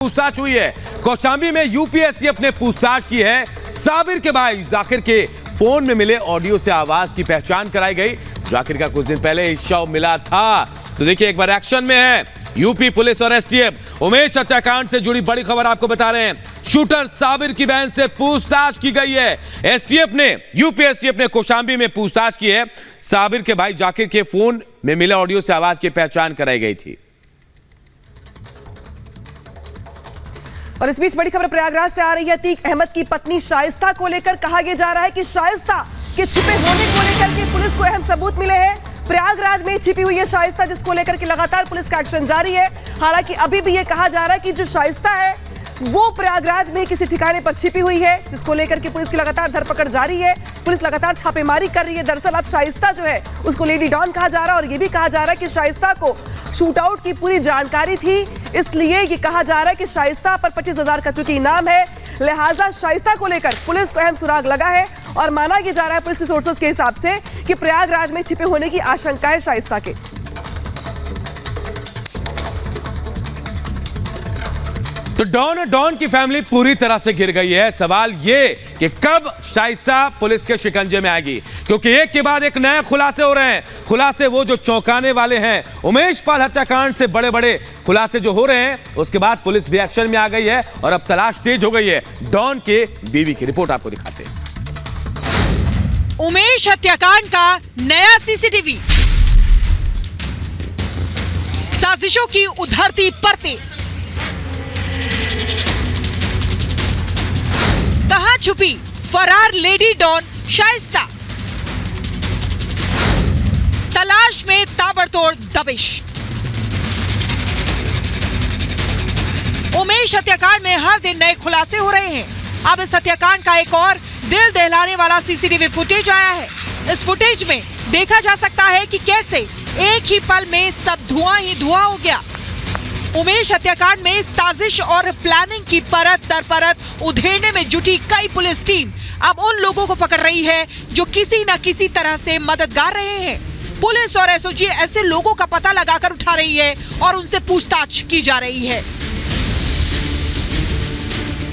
पूछताछ हुई है। कौशांबी में यूपीएससी ने पूछताछ की है। साबिर के भाई जाकिर के फोन में मिले ऑडियो से आवाज की पहचान कराई गई। जाकिर का कुछ दिन पहले शव मिला था। तो देखिए एक बार एक्शन में है यूपी पुलिस और एसटीएफ। उमेश हत्याकांड से जुड़ी बड़ी खबर आपको बता रहे हैं। शूटर साबिर की बहन से पूछताछ की गई है। एसटीएफ ने यूपीएससी ने कौशांबी में पूछताछ की है। साबिर के भाई जाकिर के फोन में मिले ऑडियो से आवाज की पहचान कराई गई थी। और इस बीच बड़ी खबर प्रयागराज से आ रही है। अतीक अहमद की पत्नी शाइस्ता को लेकर कहा यह जा रहा है कि शाइस्ता के छिपे होने को लेकर के पुलिस को अहम सबूत मिले हैं। प्रयागराज में छिपी हुई है शाइस्ता, जिसको लेकर के लगातार पुलिस का एक्शन जारी है। हालांकि अभी भी यह कहा जा रहा है कि जो शाइस्ता है वो प्रयागराज में किसी ठिकाने पर छिपी हुई है, जिसको लेकर के पुलिस की लगातार धरपकड़ जारी है। पुलिस लगातार छापेमारी कर रही है। दरअसल अब शाइस्ता जो है उसको लेडी डॉन कहा जा रहा है और यह भी कहा जा रहा है कि शाइस्ता को शूटआउट की पूरी जानकारी थी, इसलिए ये कहा जा रहा है कि शाइस्ता पर 25,000 का चूंकि इनाम है, लिहाजा शाइस्ता को लेकर पुलिस को अहम सुराग लगा है। और माना यह जा रहा है पुलिस के सोर्सेस के हिसाब से कि प्रयागराज में छिपे होने की आशंका है शाइस्ता के। तो डॉन की फैमिली पूरी तरह से गिर गई है। सवाल ये कि कब शाइस्ता पुलिस के शिकंजे में आएगी, क्योंकि एक के बाद एक नए खुलासे हो रहे हैं। खुलासे वो जो चौंकाने वाले हैं। उमेश पाल हत्याकांड से बड़े बड़े खुलासे जो हो रहे हैं, उसके बाद पुलिस भी एक्शन में आ गई है और अब तलाश तेज हो गई है। डॉन के बीवी की रिपोर्ट आपको दिखाते हैं। उमेश हत्याकांड का नया सीसीटीवी, साजिशों की उधरती परतें, कहां छुपी फरार लेडी डॉन शाइस्ता, तलाश में ताबड़तोड़ दबिश। उमेश हत्याकांड में हर दिन नए खुलासे हो रहे हैं। अब इस हत्याकांड का एक और दिल दहलाने वाला सीसीटीवी फुटेज आया है। इस फुटेज में देखा जा सकता है कि कैसे एक ही पल में सब धुआं ही धुआं हो गया। उमेश हत्याकांड में साजिश और प्लानिंग की परत दर परत उधेड़ने में जुटी कई पुलिस टीम अब उन लोगों को पकड़ रही है जो किसी न किसी तरह से मददगार रहे हैं। पुलिस और एसओजी ऐसे लोगों का पता लगाकर उठा रही है और उनसे पूछताछ की जा रही है।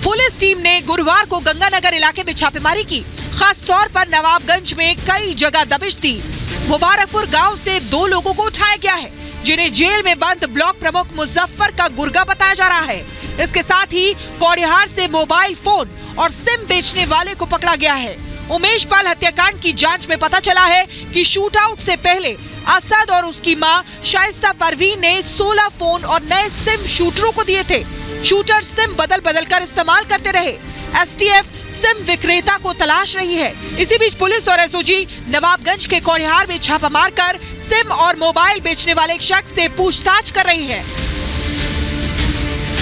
पुलिस टीम ने गुरुवार को गंगानगर इलाके में छापेमारी की। खास तौर पर नवाबगंज में कई जगह दबिश दी। मुबारकपुर गांव से 2 लोगों को उठाया गया है, जिन्हें जेल में बंद ब्लॉक प्रमुख मुजफ्फर का गुर्गा बताया जा रहा है। इसके साथ ही कौड़िहार से मोबाइल फोन और सिम बेचने वाले को पकड़ा गया है। उमेश पाल हत्याकांड की जांच में पता चला है कि शूटआउट से पहले असद और उसकी मां शाइस्ता परवीन ने 16 फोन और नए सिम शूटरों को दिए थे। शूटर सिम बदल बदल कर इस्तेमाल करते रहे। एसटीएफ सिम विक्रेता को तलाश रही है। इसी बीच पुलिस और एसओजी नवाबगंज के कौड़िहार में छापा मारकर सिम और मोबाइल बेचने वाले एक शख्स से पूछताछ कर रही है।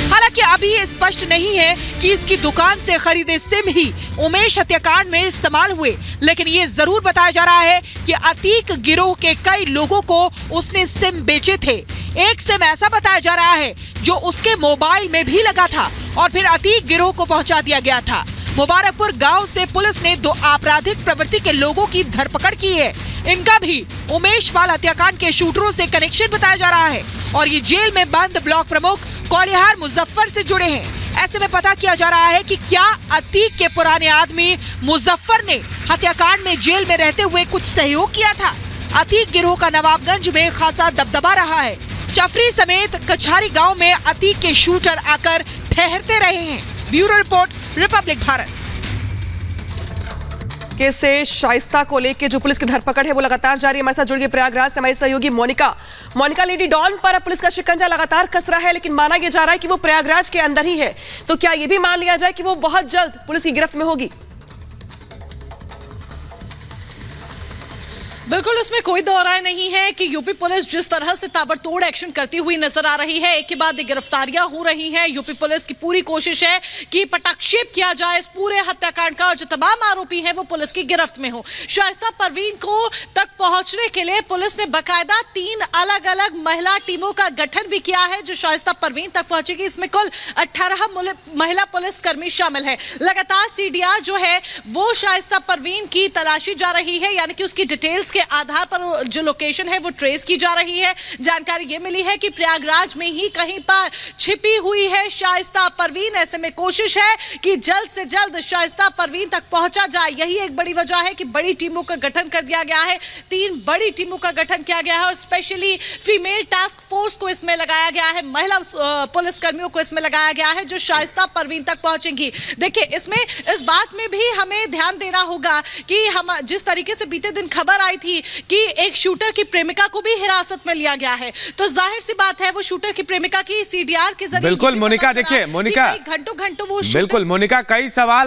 हालांकि अभी ये स्पष्ट नहीं है कि इसकी दुकान से खरीदे सिम ही उमेश हत्याकांड में इस्तेमाल हुए, लेकिन ये जरूर बताया जा रहा है कि अतीक गिरोह के कई लोगों को उसने सिम बेचे थे। एक सिम ऐसा बताया जा रहा है जो उसके मोबाइल में भी लगा था और फिर अतीक गिरोह को पहुंचा दिया गया था। मुबारकपुर गांव से पुलिस ने 2 आपराधिक प्रवृत्ति के लोगों की धरपकड़ की है। इनका भी उमेश पाल हत्याकांड के शूटरों से कनेक्शन बताया जा रहा है और ये जेल में बंद ब्लॉक प्रमुख कौड़िहार मुजफ्फर से जुड़े हैं। ऐसे में पता किया जा रहा है कि क्या अतीक के पुराने आदमी मुजफ्फर ने हत्याकांड में जेल में रहते हुए कुछ सहयोग किया था। अतीक गिरोह का नवाबगंज में खासा दबदबा रहा है। चफरी समेत कछारी गांव में अतीक के शूटर आकर ठहरते रहे हैं। Bureau report, Republic Bharat. Case से शाइस्ता को लेकर जो पुलिस की धरपकड़ है वो लगातार जारी है। हमारे साथ जुड़ गई प्रयागराज से हमारी सहयोगी मोनिका लेडी डॉन पर पुलिस का शिकंजा लगातार कस रहा है, लेकिन माना यह जा रहा है कि वो प्रयागराज के अंदर ही है। तो क्या ये भी मान लिया जाए कि वो बहुत जल्द पुलिस की गिरफ्त में होगी? बिल्कुल, इसमें कोई दो राय नहीं है कि यूपी पुलिस जिस तरह से ताबड़तोड़ एक्शन करती हुई नजर आ रही है, एक के बाद एक गिरफ्तारियां हो रही हैं। यूपी पुलिस की पूरी कोशिश है कि पटाक्षेप किया जाए इस पूरे हत्याकांड का और जो तमाम आरोपी हैं वो पुलिस की गिरफ्त में हो। शाइस्ता परवीन को तक पहुंचने के लिए पुलिस ने बकायदा 3 अलग अलग महिला टीमों का गठन भी किया है जो शाइस्ता परवीन तक पहुंचेगी। इसमें कुल 18 महिला पुलिस कर्मी शामिल है। लगातार सीडीआर जो है वो शाइस्ता परवीन की तलाशी जा रही है, यानी कि उसकी डिटेल्स के आधार पर जो लोकेशन है वो ट्रेस की जा रही है। जानकारी ये मिली है कि प्रयागराज में ही कहीं पर छिपी हुई है शाइस्ता परवीन। ऐसे में कोशिश है कि जल्द से जल्द शाइस्ता परवीन तक पहुंचा जाए। यही एक बड़ी वजह है कि बड़ी टीमों का गठन कर दिया गया है। 3 बड़ी टीमों का गठन किया गया है और स्पेशली फीमेल टास्क फोर्स को इसमें लगाया गया है, महिला पुलिस कर्मियों को इसमें लगाया गया है जो शाइस्ता परवीन तक पहुंचेंगी। देखिए, इसमें इस बात में भी हमें ध्यान देना होगा कि हम जिस तरीके से बीते दिन खबर आई थी कि एक शूटर की प्रेमिका को भी हिरासत में लिया गया है, तो जाहिर सी बात है वो शूटर की प्रेमिका की सीडीआर के जरिए बिल्कुल मोनिका, देखिए मोनिका, घंटों वो बिल्कुल मोनिका, कई सवाल